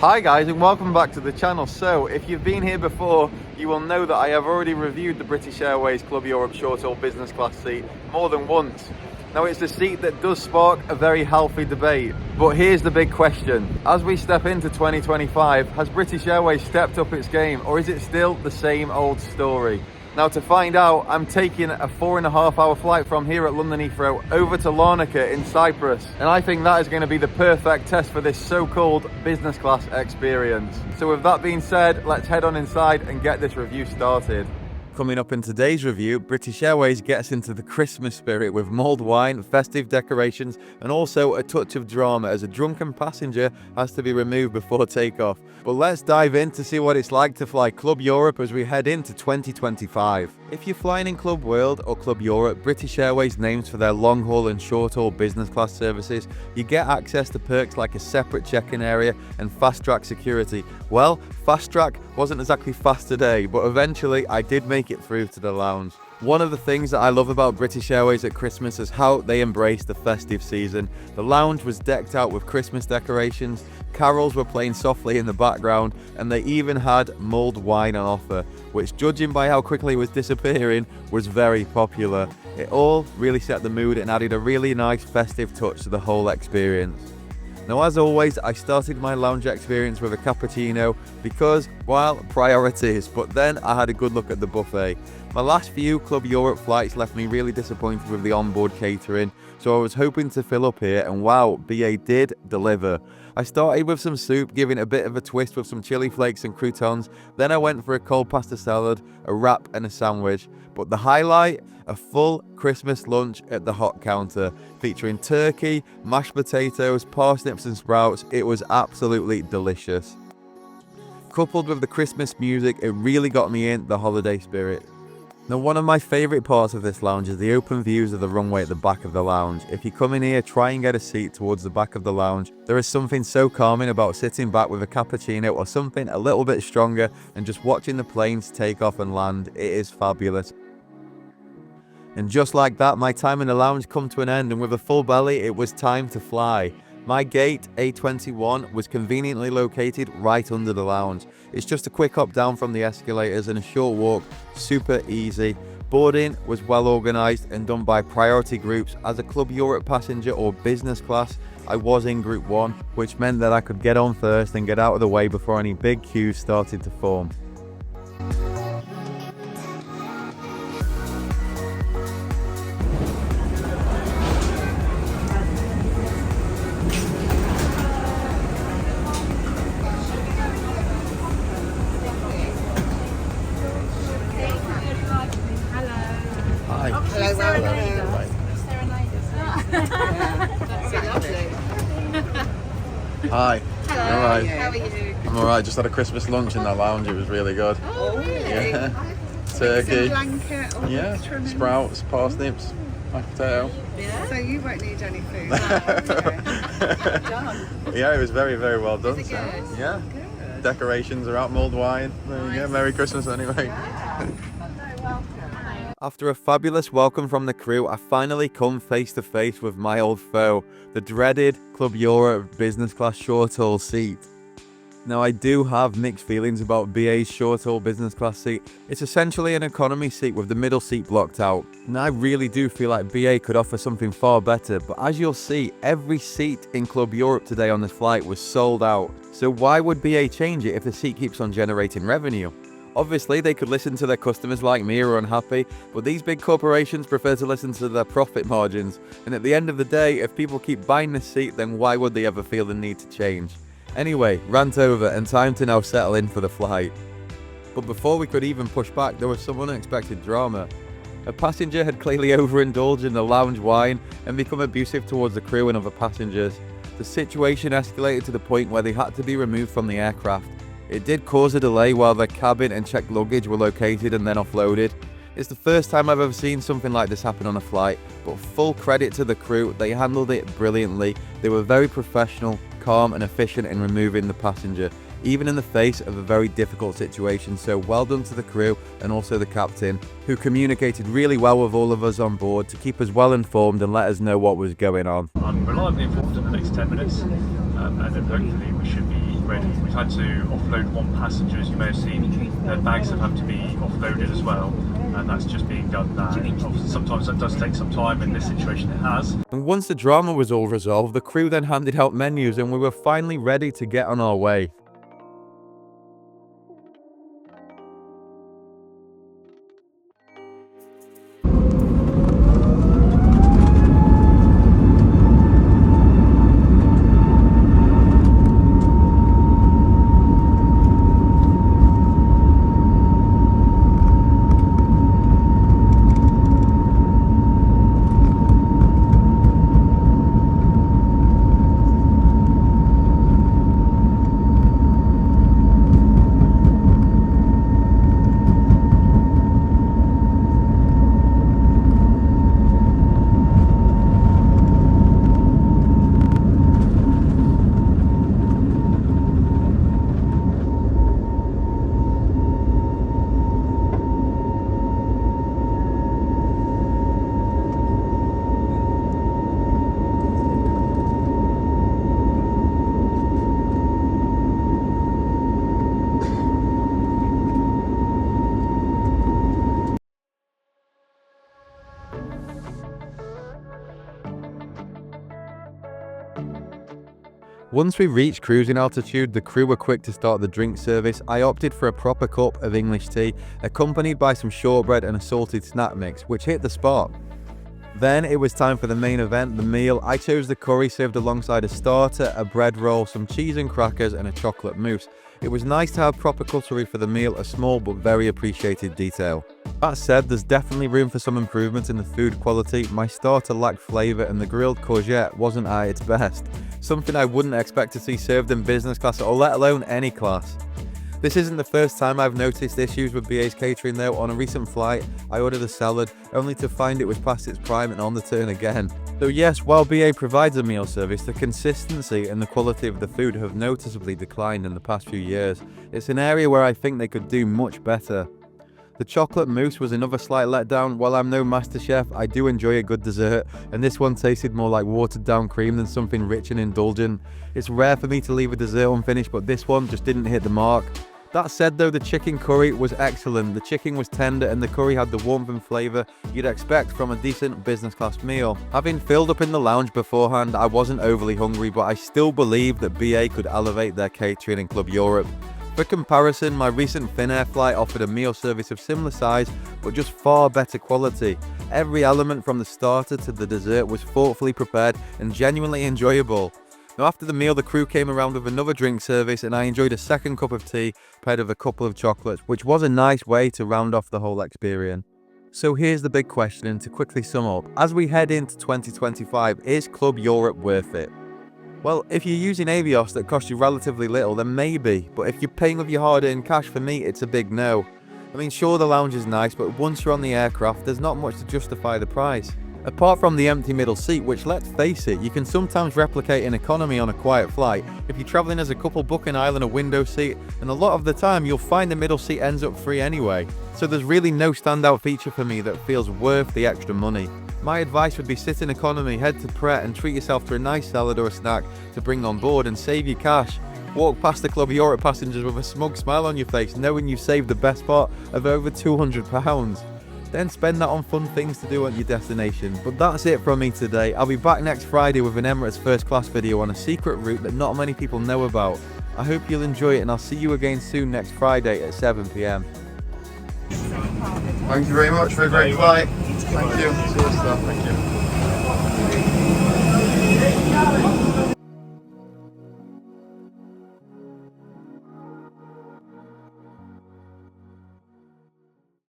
Hi guys, and welcome back to the channel. So if you've been here before, you will know that I have already reviewed the British Airways Club Europe short-haul business class seat more than once. Now it's a seat that does spark a very healthy debate, but here's the big question. As we step into 2025, has British Airways stepped up its game, or is it still the same old story? Now to find out, I'm taking a 4.5-hour flight from here at London Heathrow over to Larnaca in Cyprus. And I think that is going to be the perfect test for this so-called business class experience. So with that being said, let's head on inside and get this review started. Coming up in today's review, British Airways gets into the Christmas spirit with mulled wine, festive decorations, and also a touch of drama as a drunken passenger has to be removed before takeoff. But let's dive in to see what it's like to fly Club Europe as we head into 2025. If you're flying in Club World or Club Europe, British Airways names for their long-haul and short-haul business class services, you get access to perks like a separate check-in area and fast-track security. Well, fast-track wasn't exactly fast today, but eventually I did make it through to the lounge. One of the things that I love about British Airways at Christmas is how they embrace the festive season. The lounge was decked out with Christmas decorations, carols were playing softly in the background, and they even had mulled wine on offer, which, judging by how quickly it was disappearing, was very popular. It all really set the mood and added a really nice festive touch to the whole experience. Now, as always, I started my lounge experience with a cappuccino because, well, priorities, but then I had a good look at the buffet. My last few Club Europe flights left me really disappointed with the onboard catering, so I was hoping to fill up here, and wow, BA did deliver. I started with some soup, giving it a bit of a twist with some chili flakes and croutons, then I went for a cold pasta salad, a wrap and a sandwich. But the highlight, a full Christmas lunch at the hot counter, featuring turkey, mashed potatoes, parsnips and sprouts. It was absolutely delicious. Coupled with the Christmas music, it really got me in the holiday spirit. Now, one of my favourite parts of this lounge is the open views of the runway at the back of the lounge. If you come in here, try and get a seat towards the back of the lounge. There is something so calming about sitting back with a cappuccino or something a little bit stronger and just watching the planes take off and land. It is fabulous. And just like that, my time in the lounge come to an end, and with a full belly, it was time to fly. My gate, A21, was conveniently located right under the lounge. It's just a quick up down from the escalators and a short walk, super easy. Boarding was well organised and done by priority groups. As a Club Europe passenger or business class, I was in Group 1, which meant that I could get on first and get out of the way before any big queues started to form. Hi. Hello. All right. How are you? I'm alright, just had a Christmas lunch in that lounge, it was really good. Oh, really? Yeah. Turkey. Blanket or Yeah, trimmings. sprouts, parsnips, mashed potato. Yeah. So you won't need any food. Done. Yeah, it was very, very well done. Is it good? So, yeah. Good. Decorations are out, mulled wine. There you go. Nice. Merry Christmas anyway. Yeah. Welcome. After a fabulous welcome from the crew, I finally come face to face with my old foe, the dreaded Club Europe business class short-haul seat. Now, I do have mixed feelings about BA's short-haul business class seat. It's essentially an economy seat with the middle seat blocked out. And I really do feel like BA could offer something far better, but as you'll see, every seat in Club Europe today on this flight was sold out. So why would BA change it if the seat keeps on generating revenue? Obviously, they could listen to their customers like me who are unhappy, but these big corporations prefer to listen to their profit margins. And at the end of the day, if people keep buying this seat, then why would they ever feel the need to change? Anyway, rant over, and time to now settle in for the flight. But before we could even push back, there was some unexpected drama. A passenger had clearly overindulged in the lounge wine and become abusive towards the crew and other passengers. The situation escalated to the point where they had to be removed from the aircraft. It did cause a delay while their cabin and checked luggage were located and then offloaded. It's the first time I've ever seen something like this happen on a flight, but full credit to the crew, they handled it brilliantly. They were very professional, calm and efficient in removing the passenger, even in the face of a very difficult situation. So well done to the crew and also the captain, who communicated really well with all of us on board to keep us well informed and let us know what was going on. I'm reliably informed in the next 10 minutes, and then hopefully we should be already. We've had to offload one passenger, as you may have seen. Their bags have had to be offloaded as well, and that's just being done now. Obviously, sometimes that does take some time. In this situation, it has. And once the drama was all resolved, the crew then handed out menus and we were finally ready to get on our way. Once we reached cruising altitude, the crew were quick to start the drink service. I opted for a proper cup of English tea, accompanied by some shortbread and a salted snack mix, which hit the spot. Then it was time for the main event, the meal. I chose the curry served alongside a starter, a bread roll, some cheese and crackers, and a chocolate mousse. It was nice to have proper cutlery for the meal, a small but very appreciated detail. That said, there's definitely room for some improvements in the food quality. My starter lacked flavour and the grilled courgette wasn't at its best. Something I wouldn't expect to see served in business class or let alone any class. This isn't the first time I've noticed issues with BA's catering though. On a recent flight, I ordered a salad, only to find it was past its prime and on the turn again. So yes, while BA provides a meal service, the consistency and the quality of the food have noticeably declined in the past few years. It's an area where I think they could do much better. The chocolate mousse was another slight letdown. While I'm no master chef, I do enjoy a good dessert, and this one tasted more like watered down cream than something rich and indulgent. It's rare for me to leave a dessert unfinished, but this one just didn't hit the mark. That said though, the chicken curry was excellent. The chicken was tender and the curry had the warmth and flavour you'd expect from a decent business class meal. Having filled up in the lounge beforehand, I wasn't overly hungry, but I still believe that BA could elevate their catering in Club Europe. For comparison, my recent Finnair flight offered a meal service of similar size, but just far better quality. Every element from the starter to the dessert was thoughtfully prepared and genuinely enjoyable. Now after the meal, the crew came around with another drink service and I enjoyed a second cup of tea paired with a couple of chocolates, which was a nice way to round off the whole experience. So here's the big question, and to quickly sum up, as we head into 2025, is Club Europe worth it? Well, if you're using Avios that cost you relatively little, then maybe, but if you're paying with your hard-earned cash, for me, it's a big no. I mean, sure, the lounge is nice, but once you're on the aircraft, there's not much to justify the price. Apart from the empty middle seat, which, let's face it, you can sometimes replicate in economy on a quiet flight. If you're traveling as a couple, book an aisle and a window seat, and a lot of the time you'll find the middle seat ends up free anyway. So there's really no standout feature for me that feels worth the extra money. My advice would be sit in economy, head to Pret and treat yourself to a nice salad or a snack to bring on board and save you cash. Walk past the Club Europe passengers with a smug smile on your face, knowing you've saved the best part of over £200. Then spend that on fun things to do at your destination. But that's it from me today. I'll be back next Friday with an Emirates first class video on a secret route that not many people know about. I hope you'll enjoy it, and I'll see you again soon next Friday at 7 PM. Thank you very much for a great flight. Thank you. Thank you.